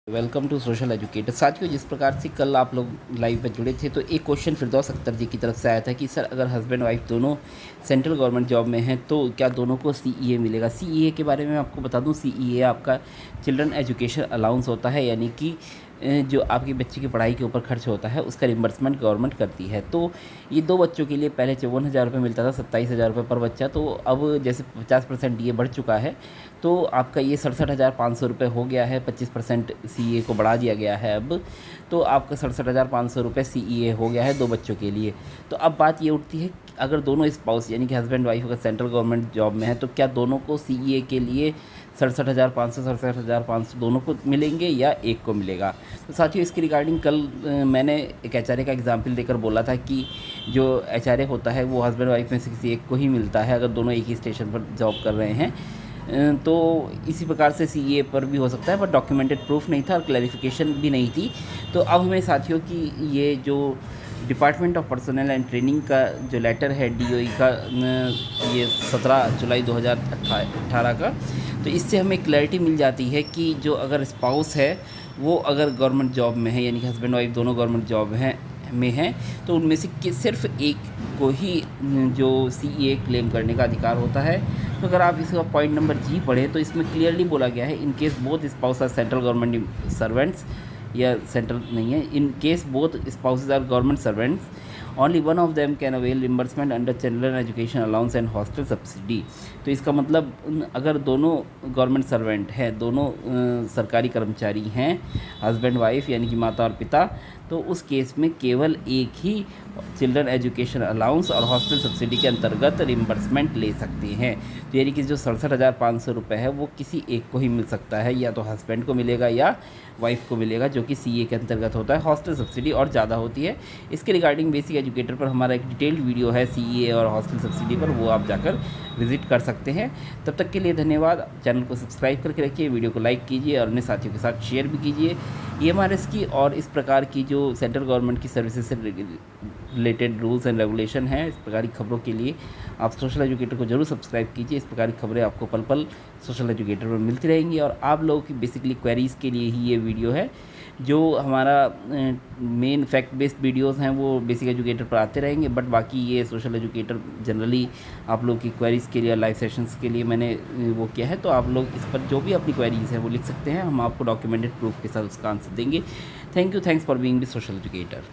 Welcome to social educator. साथियों, जिस प्रकार से कल आप लोग लाइव पर जुड़े थे तो एक क्वेश्चन फिरदौस अख्तर जी की तरफ से आया था कि सर अगर हस्बैंड वाइफ दोनों सेंट्रल गवर्नमेंट जॉब में हैं तो क्या दोनों को सीईए मिलेगा। सीईए के बारे में आपको बता दूं, सीईए आपका चिल्ड्रन एजुकेशन अलाउंस होता है, यानी कि जो आपकी बच्चे की पढ़ाई के ऊपर खर्च होता है उसका रिम्बर्समेंट गवर्नमेंट करती है। तो ये दो बच्चों के लिए पहले 54,000 रुपये मिलता था, 27,000 रुपये पर बच्चा। तो अब जैसे 50% ये बढ़ चुका है तो आपका ये 67,500 रुपये हो गया है। 25% सीईए को बढ़ा दिया गया है अब, तो आपका 67,500 रुपये सीईए हो गया है दो बच्चों के लिए। तो अब बात ये उठती है कि अगर दोनों स्पाउस यानी कि हस्बैंड वाइफ अगर सेंट्रल गवर्नमेंट जॉब में है तो क्या दोनों को सीईए के लिए 67,500 दोनों को मिलेंगे या एक को मिलेगा। तो साथियों, इसके रिगार्डिंग कल मैंने एक एचआरए का एग्जाम्पल देकर बोला था कि जो एचआरए होता है वो हस्बैंड वाइफ में से किसी एक को ही मिलता है अगर दोनों एक ही स्टेशन पर जॉब कर रहे हैं। तो इसी प्रकार से सीए पर भी हो सकता है, बट डॉक्यूमेंटेड प्रूफ नहीं था और क्लैरिफिकेशन भी नहीं थी। तो अब हमें साथियों की ये जो department of personal and training का जो लेटर है डीओई का, ये 17 जुलाई 2018 का, तो इससे हमें क्लैरिटी मिल जाती है कि जो अगर स्पाउस है वो अगर गवर्नमेंट जॉब में है यानी कि हस्बैंड वाइफ दोनों गवर्नमेंट जॉब में हैं तो उनमें से सिर्फ एक को ही जो सीईए क्लेम करने का अधिकार होता है। तो अगर आप इसका पॉइंट नंबर जी पढ़ें तो इसमें क्लियरली बोला गया है, in case both spouse are central government servants, या सेंट्रल नहीं है, in case both spouses are government servants only one of them can avail reimbursement under children education allowance and hostel subsidy. तो इसका मतलब अगर दोनों गवर्नमेंट सर्वेंट हैं, दोनों सरकारी कर्मचारी हैं, हस्बैंड वाइफ यानी कि माता और पिता, तो उस केस में केवल एक ही चिल्ड्रन एजुकेशन अलाउंस और हॉस्टल सब्सिडी के अंतर्गत रिम्बर्समेंट ले सकते हैं। तो यानी कि जो 67,500 रुपये है वो किसी एक को ही मिल सकता है, या तो हस्बैंड को मिलेगा या वाइफ को मिलेगा, जो कि सीए के अंतर्गत होता है। हॉस्टल सब्सिडी और ज़्यादा होती है। इसके रिगार्डिंग बेसिक एजुकेटर पर हमारा एक डिटेल्ड वीडियो है सीए और हॉस्टल सब्सिडी पर, वो आप जाकर विजिट कर सकते हैं। तब तक के लिए धन्यवाद। चैनल को सब्सक्राइब करके रखिए, वीडियो को लाइक कीजिए और अपने साथियों के साथ शेयर भी कीजिए। ईएमआरएस की और इस प्रकार की जो सेंट्रल गवर्नमेंट की सर्विसेज से रिलेटेड रूल्स एंड रेगुलेशन हैं, इस प्रकार की खबरों के लिए आप सोशल एजुकेटर को जरूर सब्सक्राइब कीजिए। इस प्रकार की खबरें आपको पल पल सोशल एजुकेटर पर मिलती रहेंगी और आप लोगों की बेसिकली क्वेरीज़ के लिए ही ये वीडियो है। जो हमारा मेन फैक्ट बेस्ड वीडियोस हैं वो बेसिक एजुकेटर पर आते रहेंगे, बट बाकी ये सोशल एजुकेटर जनरली आप लोग की क्वेरीज़ के लिए, लाइव सेशंस के लिए मैंने वो किया है। तो आप लोग इस पर जो भी अपनी क्वेरीज़ हैं वो लिख सकते हैं, हम आपको डॉक्यूमेंटेड प्रूफ के साथ उसका आंसर देंगे। Thanks for being the social educator.